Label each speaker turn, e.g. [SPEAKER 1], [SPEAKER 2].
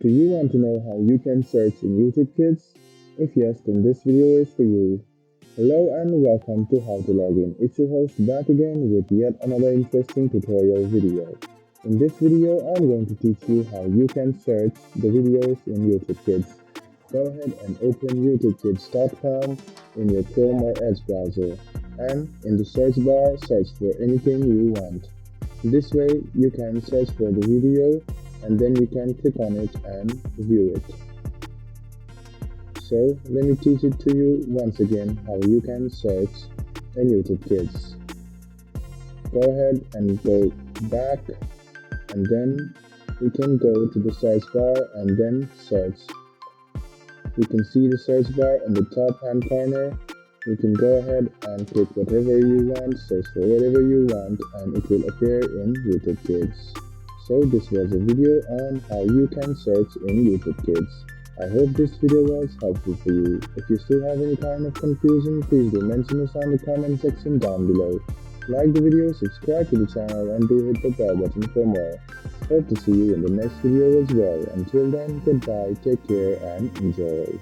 [SPEAKER 1] Do you want to know how you can search in YouTube Kids? If yes, then this video is for you. Hello and welcome to How to Login. It's your host back again with yet another interesting tutorial video. In this video, I'm going to teach you how you can search the videos in YouTube Kids. Go ahead and open YouTubeKids.com in your Chrome or Edge browser, and in the search bar, search for anything you want. This way, you can search for the video and then you can click on it and view it. So let me teach it to you once again how you can search in YouTube Kids. Go ahead and go back, and then you can go to the search bar and then search. You can see the search bar in the top hand corner. You can go ahead and click whatever you want, search for whatever you want, and it will appear in YouTube Kids. So this was a video on how you can search in YouTube Kids. I hope this video was helpful for you. If you still have any kind of confusion, please do mention us on the comment section down below. Like the video, subscribe to the channel, and do hit the bell button for more. Hope to see you in the next video as well. Until then, goodbye, take care, and enjoy.